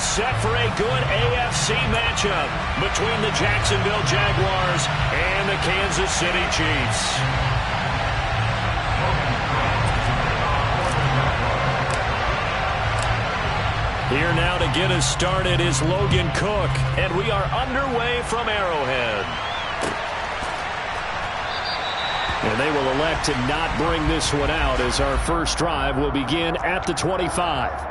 set for a good AFC matchup between the Jacksonville Jaguars and the Kansas City Chiefs. Here now to get us started is Logan Cook, and we are underway from Arrowhead. And they will elect to not bring this one out as our first drive will begin at the 25.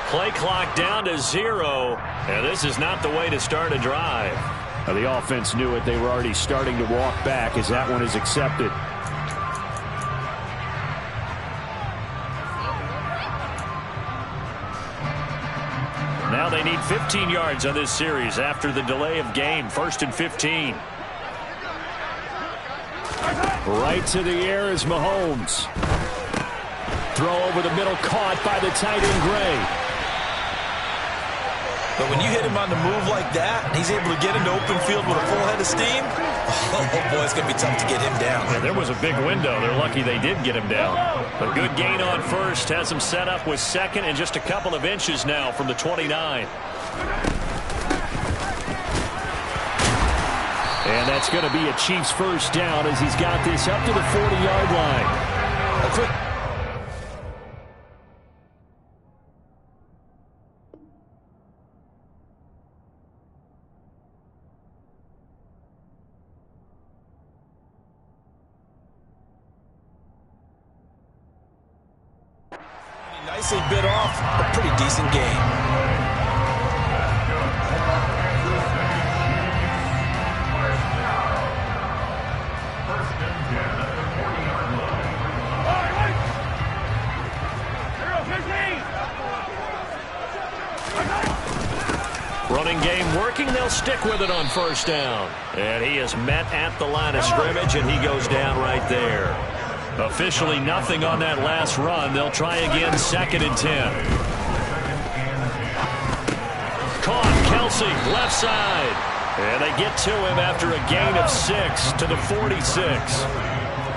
Play clock down to 0, and this is not the way to start a drive. The offense knew it. They were already starting to walk back as that one is accepted. Now they need 15 yards on this series after the delay of game. 1st and 15. Right to the air is Mahomes. Throw over the middle, caught by the tight end Gray. But when you hit him on the move like that, and he's able to get into open field with a full head of steam, oh boy, it's going to be tough to get him down. Yeah, there was a big window. They're lucky they did get him down. A good gain on first has him set up with second and just a couple of inches now from the 29. And that's going to be a Chiefs first down as he's got this up to the 40-yard line. A quick nicely bit off a pretty decent game. Running game working. They'll stick with it on first down. And he is met at the line of scrimmage, and he goes down right there. Officially nothing on that last run. They'll try again, 2nd and 10. Caught, Kelsey, left side. And they get to him after a gain of 6 to the 46.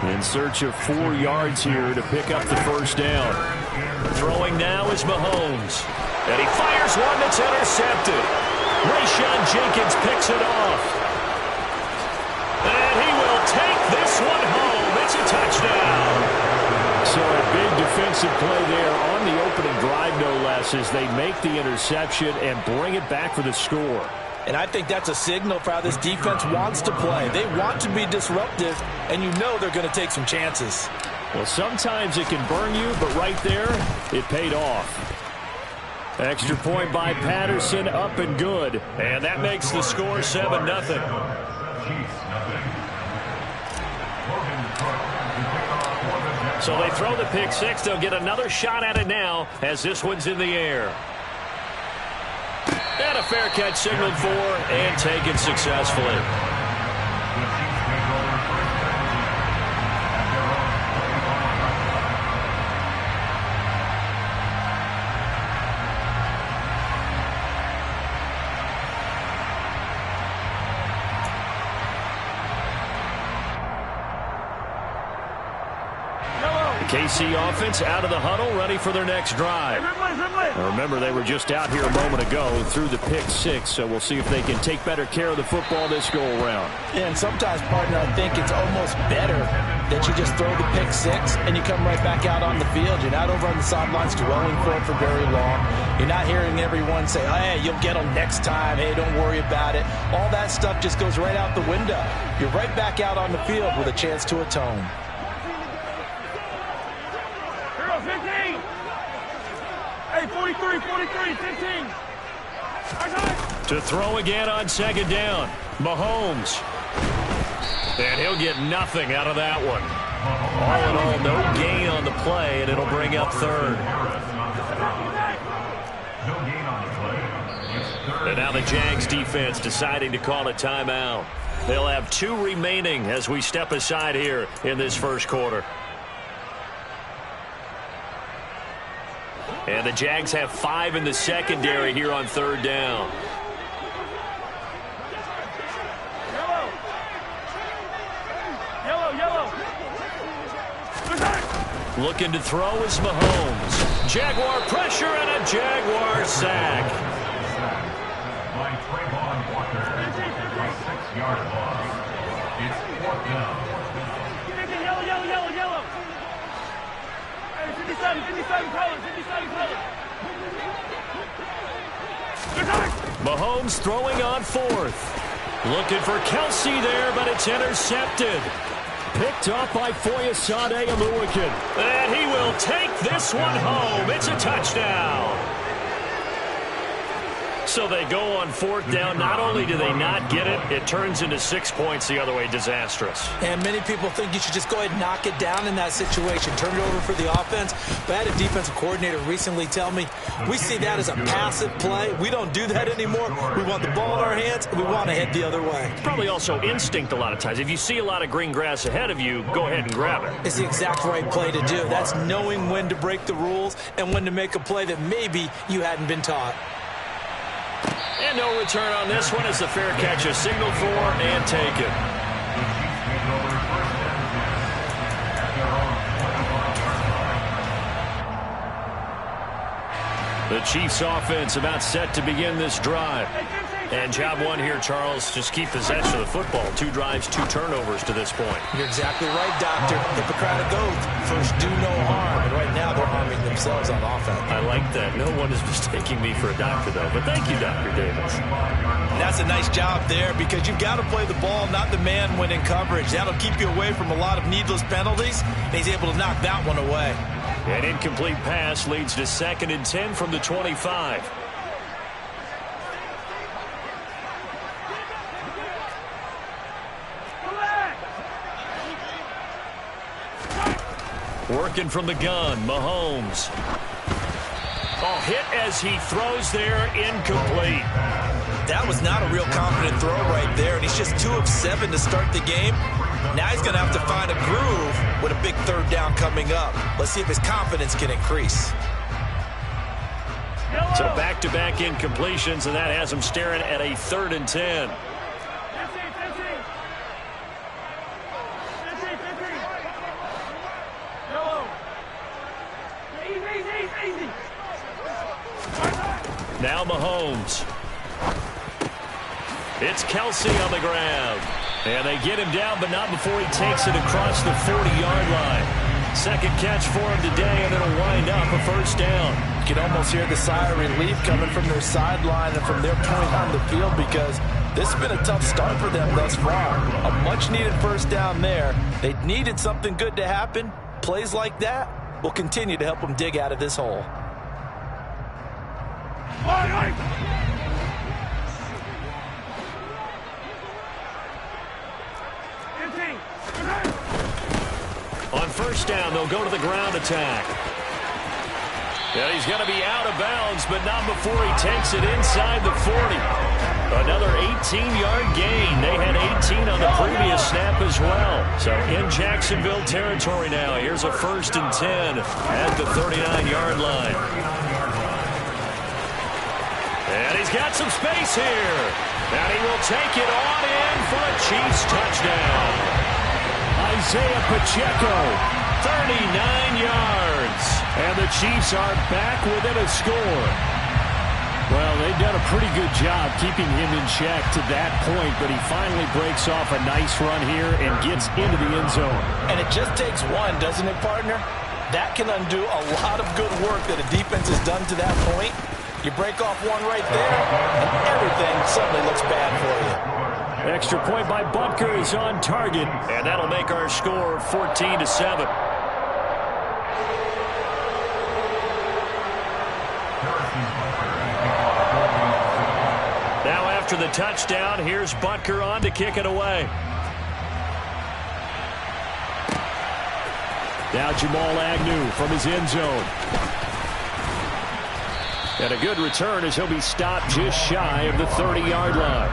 In search of 4 yards here to pick up the first down. Throwing now is Mahomes. And he fires one that's intercepted. Rayshon Jenkins picks it off. And he will take this one home. It's a touchdown. So a big defensive play there on the opening drive, no less, as they make the interception and bring it back for the score. And I think that's a signal for how this defense wants to play. They want to be disruptive, and you know they're going to take some chances. Well, sometimes it can burn you, but right there, it paid off. Extra point by Patterson, up and good. And that makes the score 7-0. So they throw the pick six. They'll get another shot at it now as this one's in the air. And a fair catch signaled for and taken successfully. KC offense out of the huddle, ready for their next drive. Now remember, they were just out here a moment ago through the pick six, so we'll see if they can take better care of the football this go-around. Yeah, and sometimes, partner, I think it's almost better that you just throw the pick six and you come right back out on the field. You're not over on the sidelines dwelling for it for very long. You're not hearing everyone say, hey, you'll get them next time. Hey, don't worry about it. All that stuff just goes right out the window. You're right back out on the field with a chance to atone. 15. Hey, 43, 15. To throw again on second down. Mahomes. And he'll get nothing out of that one. All in all, no gain on the play, and it'll bring up third. And now the Jags defense deciding to call a timeout. They'll have 2 remaining as we step aside here in this first quarter. And the Jags have 5 in the secondary here on third down. Yellow. Looking to throw is Mahomes. Jaguar pressure and a Jaguar sack. By Trayvon Walker, 6-yard loss. It's 4th down. Yellow. Hey, 57 colors. Mahomes throwing on 4th. Looking for Kelce there, but it's intercepted. Picked off by Foyesade Oluokun. And he will take this one home. It's a touchdown. So they go on 4th down. Not only do they not get it, it turns into 6 points the other way. Disastrous. And many people think you should just go ahead and knock it down in that situation. Turn it over for the offense. But I had a defensive coordinator recently tell me, we see that as a passive play. We don't do that anymore. We want the ball in our hands, and we want to head the other way. It's probably also instinct a lot of times. If you see a lot of green grass ahead of you, go ahead and grab it. It's the exact right play to do. That's knowing when to break the rules and when to make a play that maybe you hadn't been taught. And no return on this one as the fair catch is signaled for and taken. The Chiefs offense about set to begin this drive. And job one here, Charles, just keep possession of the football. 2 drives, 2 turnovers to this point. You're exactly right, Doctor. Hippocratic oath. First, do no harm. And right now, they're harming themselves on offense. I like that. No one is mistaking me for a doctor, though. But thank you, Dr. Davis. And that's a nice job there because you've got to play the ball, not the man when in coverage. That'll keep you away from a lot of needless penalties. And he's able to knock that one away. An incomplete pass leads to 2nd and 10 from the 25. Working from the gun, Mahomes. Oh, hit as he throws there, incomplete. That was not a real confident throw right there, and he's just 2 of 7 to start the game. Now he's going to have to find a groove with a big 3rd down coming up. Let's see if his confidence can increase. So back-to-back incompletions, and that has him staring at a 3rd and 10. Now Mahomes. It's Kelce on the ground. And they get him down, but not before he takes it across the 40-yard line. 2nd catch for him today, and it'll wind up a 1st down. You can almost hear the sigh of relief coming from their sideline and from their point on the field because this has been a tough start for them thus far. A much-needed 1st down there. They needed something good to happen. Plays like that will continue to help them dig out of this hole. On 1st down, they'll go to the ground attack. Yeah, he's going to be out of bounds, but not before he takes it inside the 40. Another 18-yard gain. They had 18 on the previous snap as well. So in Jacksonville territory now. Here's a 1st and 10 at the 39-yard line. And he's got some space here. And he will take it on in for a Chiefs touchdown. Isaiah Pacheco 39 yards. And the Chiefs are back within a score. Well, they've done a pretty good job keeping him in check to that point, but he finally breaks off a nice run here and gets into the end zone. And it just takes one, doesn't it, partner? That can undo a lot of good work that a defense has done to that point. You break off one right there, and everything suddenly looks bad for you. Extra point by Butker is on target, and that'll make our score 14-7. Now after the touchdown, here's Butker on to kick it away. Now Jamal Agnew from his end zone. And a good return as he'll be stopped just shy of the 30-yard line.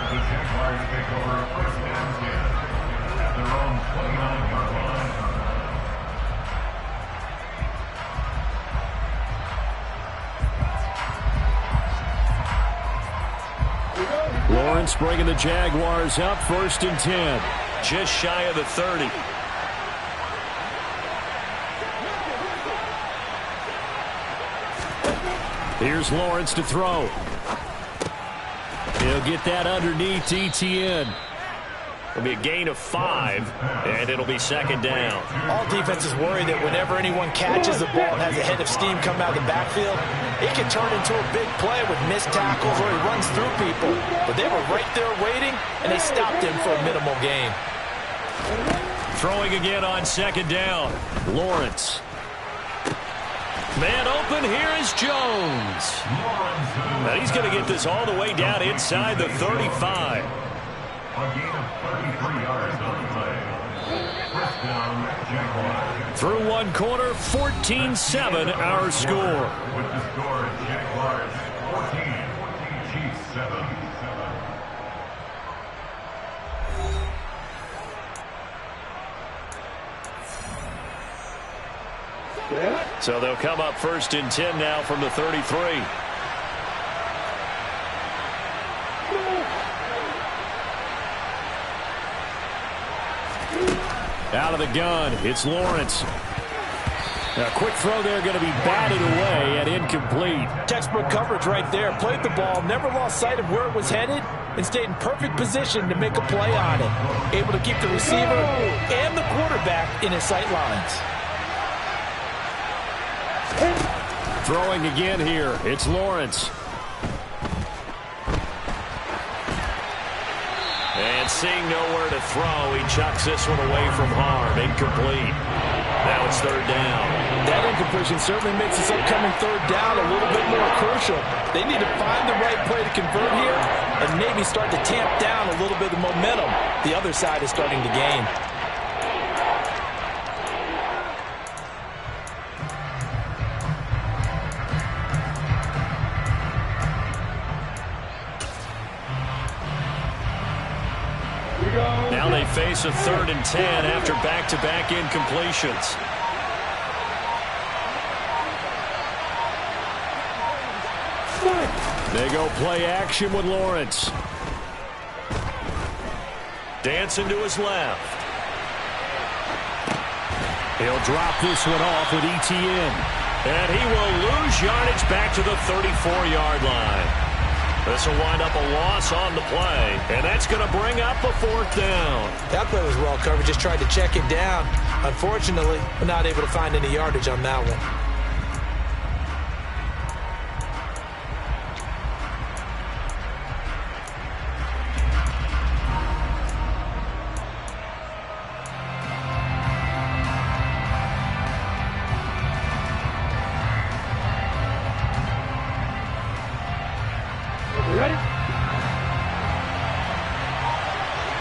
The Jaguars take over first and 10 at their own 29-yard line. Lawrence bringing the Jaguars up, 1st and 10. Just shy of the 30. Here's Lawrence to throw. He'll get that underneath Etienne. It'll be a gain of 5, and it'll be 2nd down. All defenses worry that whenever anyone catches the ball and has a head of steam come out of the backfield, it can turn into a big play with missed tackles or he runs through people. But they were right there waiting, and they stopped him for a minimal gain. Throwing again on 2nd down. Lawrence. Man open, here is Jones. And he's going to get this all the way down inside the 35. A gain of 33 yards on the play. First down, Jaguars. Through one quarter, 14-7 our score. With the score, Jaguars 14, Chiefs 7. So they'll come up 1st and 10 now from the 33. Out of the gun, it's Lawrence. A quick throw there, going to be batted away and incomplete. Textbook coverage right there. Played the ball, never lost sight of where it was headed, and stayed in perfect position to make a play on it. Able to keep the receiver and the quarterback in his sight lines. Throwing again here, it's Lawrence. And seeing nowhere to throw, he chucks this one away from harm. Incomplete. Now it's 3rd down. That incompletion certainly makes this upcoming 3rd down a little bit more crucial. They need to find the right play to convert here and maybe start to tamp down a little bit of momentum the other side is starting to gain. Now they face a 3rd and 10 after back-to-back incompletions. They go play action with Lawrence. Dancing to his left. He'll drop this one off with Etienne. And he will lose yardage back to the 34-yard line. This will wind up a loss on the play, and that's going to bring up a 4th down. That play was well covered, just tried to check it down. Unfortunately, we're not able to find any yardage on that one. Ready?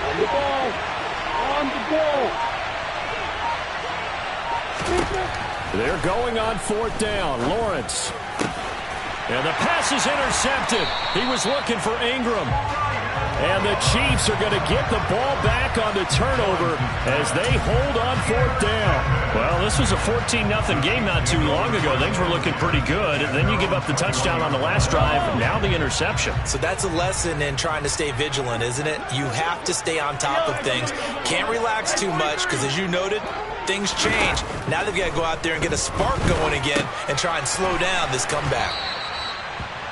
On the ball. On the ball. They're going on 4th down. Lawrence. And the pass is intercepted. He was looking for Ingram. And the Chiefs are going to get the ball back on the turnover as they hold on 4th down. Well, this was a 14-0 game not too long ago. Things were looking pretty good. And then you give up the touchdown on the last drive. Now the interception. So that's a lesson in trying to stay vigilant, isn't it? You have to stay on top of things. Can't relax too much because, as you noted, things change. Now they've got to go out there and get a spark going again and try and slow down this comeback.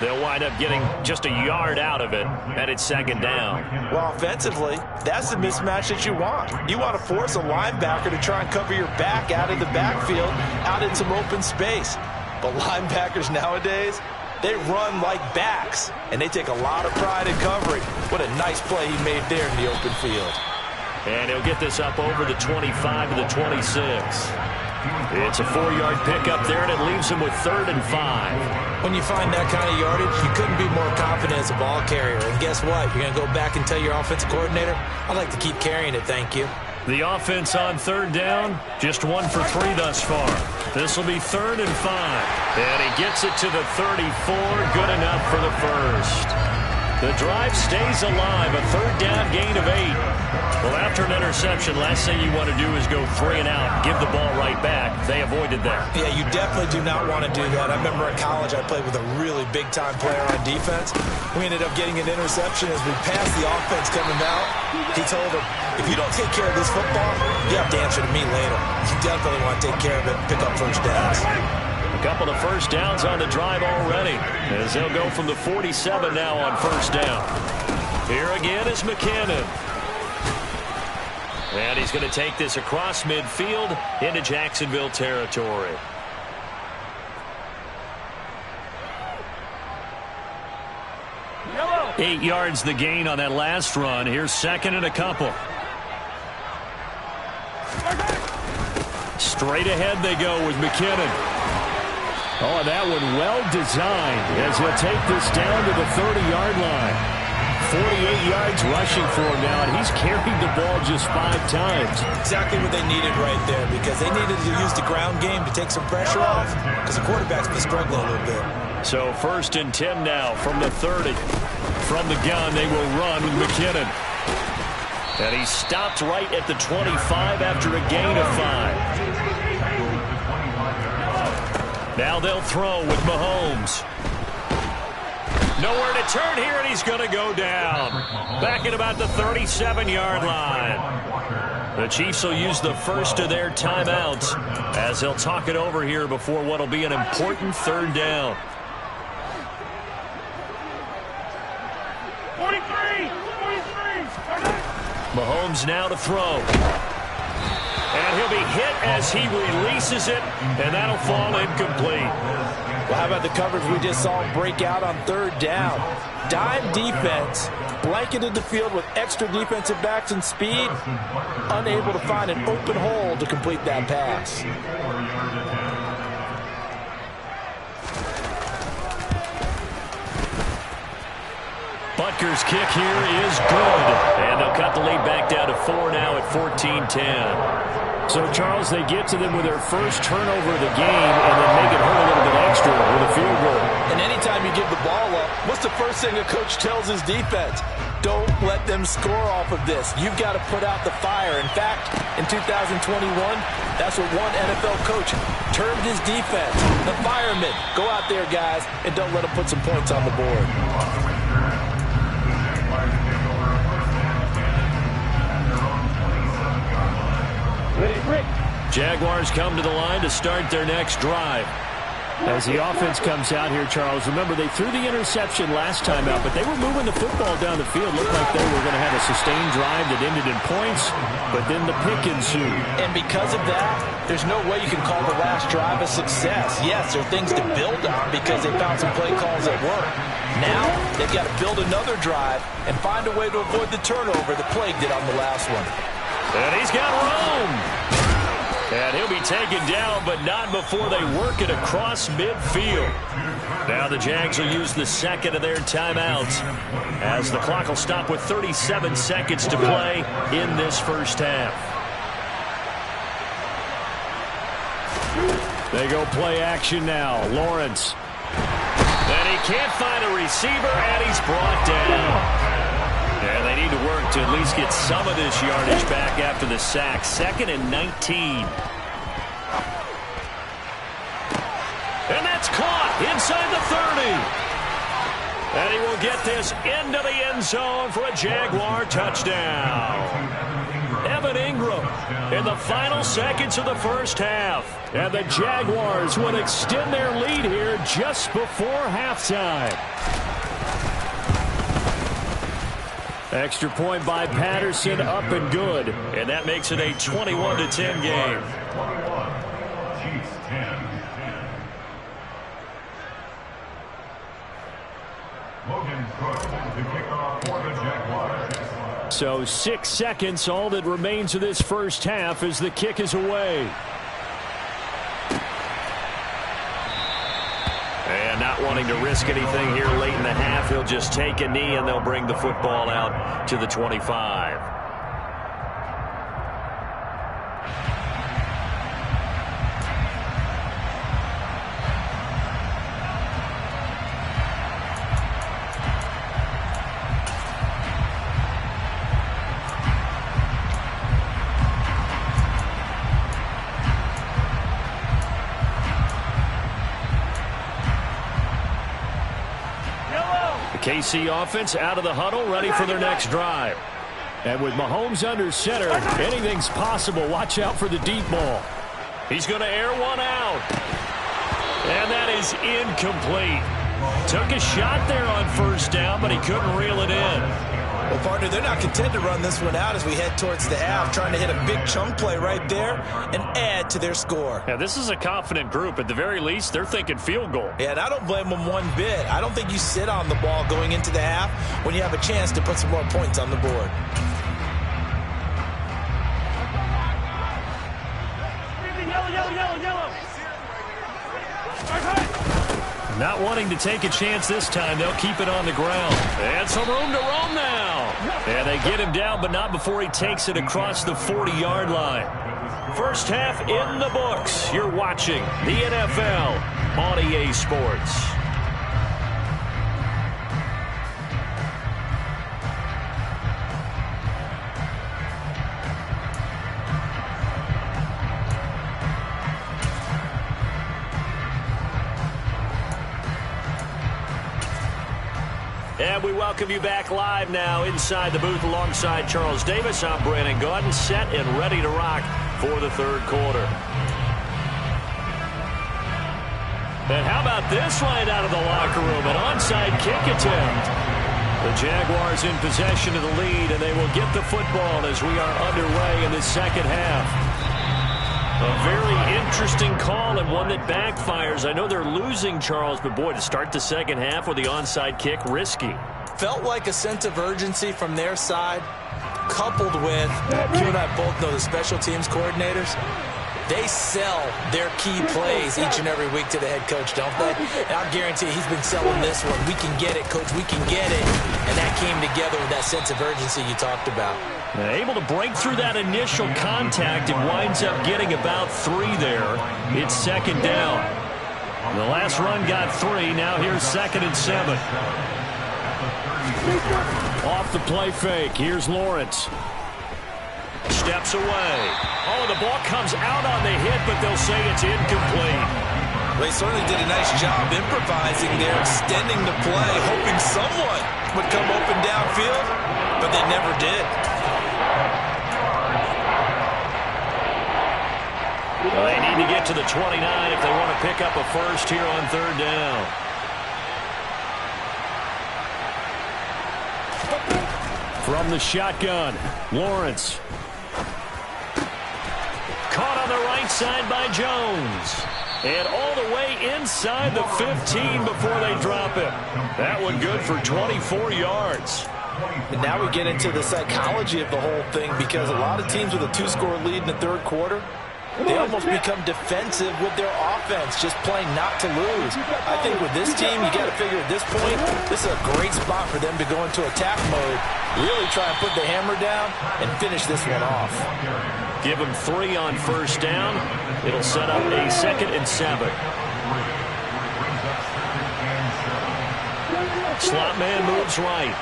They'll wind up getting just a yard out of it, and it's 2nd down. Well, offensively, that's the mismatch that you want. You want to force a linebacker to try and cover your back out of the backfield, out in some open space. But linebackers nowadays, they run like backs, and they take a lot of pride in covering. What a nice play he made there in the open field. And he'll get this up over the 25 to the 26. It's a 4-yard pickup there, and it leaves him with 3rd and 5. When you find that kind of yardage, you couldn't be more confident as a ball carrier. And guess what? You're going to go back and tell your offensive coordinator, I'd like to keep carrying it, thank you. The offense on 3rd down, just 1 for 3 thus far. This will be 3rd and 5. And he gets it to the 34, good enough for the first. The drive stays alive, a 3rd down gain of 8. Well, after an interception, last thing you want to do is go 3 and out, give the ball right back. They avoided that. Yeah, you definitely do not want to do that. I remember in college I played with a really big-time player on defense. We ended up getting an interception as we passed the offense coming out. He told him, if you don't take care of this football, you have to answer to me later. You definitely want to take care of it, pick up first downs. A couple of first downs on the drive already, as they'll go from the 47 now on 1st down. Here again is McKinnon. And he's going to take this across midfield into Jacksonville territory. Yellow. 8 yards the gain on that last run. Here's 2nd and a couple. Straight ahead they go with McKinnon. Oh, that one well designed as he'll take this down to the 30-yard line. 48 yards rushing for him now, and he's carried the ball just 5 times. Exactly what they needed right there, because they needed to use the ground game to take some pressure off, because the quarterback's been struggling a little bit. So 1st and 10 now from the 30. From the gun, they will run with McKinnon. And he stopped right at the 25 after a gain of 5. Now they'll throw with Mahomes. Nowhere to turn here, and he's going to go down. Back at about the 37-yard line. The Chiefs will use the first of their timeouts as they'll talk it over here before what will be an important 3rd down. 43. Mahomes now to throw. And he'll be hit as he releases it, and that'll fall incomplete. Well, how about the coverage we just saw him break out on 3rd down? Dime defense, blanketed the field with extra defensive backs and speed, unable to find an open hole to complete that pass. Butker's kick here is good. And they'll cut the lead back down to 4 now at 14-10. So, Charles, they get to them with their first turnover of the game and then make it hurt a little bit extra with a field goal. And anytime you give the ball up, what's the first thing a coach tells his defense? Don't let them score off of this. You've got to put out the fire. In fact, in 2021, that's what one NFL coach termed his defense. The firemen. Go out there, guys, and don't let them put some points on the board. Jaguars come to the line to start their next drive. As the offense comes out here, Charles, remember they threw the interception last time out, but they were moving the football down the field. Looked like they were going to have a sustained drive that ended in points, but then the pick ensued. And because of that, there's no way you can call the last drive a success. Yes, there are things to build on because they found some play calls that work. Now, they've got to build another drive and find a way to avoid the turnover that plagued it on the last one. And he's got Rome. And he'll be taken down, but not before they work it across midfield. Now the Jags will use the second of their timeouts as the clock will stop with 37 seconds to play in this first half. They go play action now. Lawrence. And he can't find a receiver, and he's brought down. And they need to work to at least get some of this yardage back after the sack. 2nd and 19. And that's caught inside the 30. And he will get this into the end zone for a Jaguar touchdown. Evan Ingram in the final seconds of the first half. And the Jaguars will extend their lead here just before halftime. Extra point by Patterson, up and good. And that makes it a 21-10 game. 21, Chiefs 10. Logan Cook to kick off for the Jaguars. So 6 seconds, all that remains of this first half as the kick is away. And not wanting to risk anything here late in the half, he'll just take a knee and they'll bring the football out to the 25. KC offense out of the huddle, ready for their next drive. And with Mahomes under center, anything's possible. Watch out for the deep ball. He's going to air one out. And that is incomplete. Took a shot there on first down, but he couldn't reel it in. Well, partner, they're not content to run this one out as we head towards the half, trying to hit a big chunk play right there and add to their score. Yeah, this is a confident group. At the very least, they're thinking field goal. Yeah, and I don't blame them one bit. I don't think you sit on the ball going into the half when you have a chance to put some more points on the board. Not wanting to take a chance this time, they'll keep it on the ground. And some room to roam now. And they get him down, but not before he takes it across the 40-yard line. First half in the books. You're watching the NFL on EA Sports. And we welcome you back live now inside the booth alongside Charles Davis. I'm Brandon Gaudin, set and ready to rock for the third quarter. And how about this right out of the locker room? An onside kick attempt. The Jaguars in possession of the lead, and they will get the football as we are underway in the second half. A very interesting call and one that backfires. I know they're losing, Charles, but boy, to start the second half with the onside kick, risky. Felt like a sense of urgency from their side, coupled with, you and I both know the special teams coordinators, they sell their key plays each and every week to the head coach, don't they? And I guarantee you he's been selling this one. We can get it, coach, we can get it. And that came together with that sense of urgency you talked about. And able to break through that initial contact and winds up getting about 3 there. It's second down. The last run got 3. Now here's 2nd and 7. Off the play fake. Here's Lawrence. Steps away. Oh, the ball comes out on the hit, but they'll say it's incomplete. They certainly did a nice job improvising there, extending the play, hoping someone would come open downfield, but they never did. Well, they need to get to the 29 if they want to pick up a first here on third down. From the shotgun, Lawrence. Caught on the right side by Jones. And all the way inside the 15 before they drop it. That one good for 24 yards. And now we get into the psychology of the whole thing, because a lot of teams with a 2-score lead in the third quarter, they almost become defensive with their offense, just playing not to lose. I think with this team, you got to figure at this point, this is a great spot for them to go into attack mode, really try and put the hammer down and finish this one off. Give them 3 on first down. It'll set up a 2nd and 7. Slot man moves right.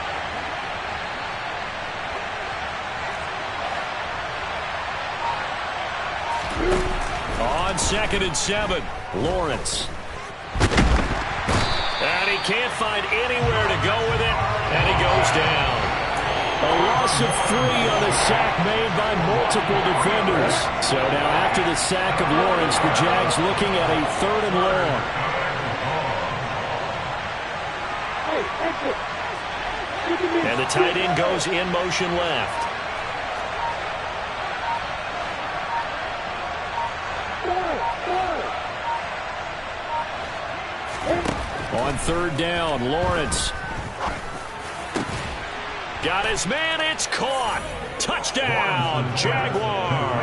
on 2nd and 7. Lawrence. And he can't find anywhere to go with it, and he goes down. A loss of 3 on a sack made by multiple defenders. So now after the sack of Lawrence, the Jags looking at a 3rd and long. And the tight end goes in motion left. On 3rd down, Lawrence. Got his man, it's caught. Touchdown, Jaguars.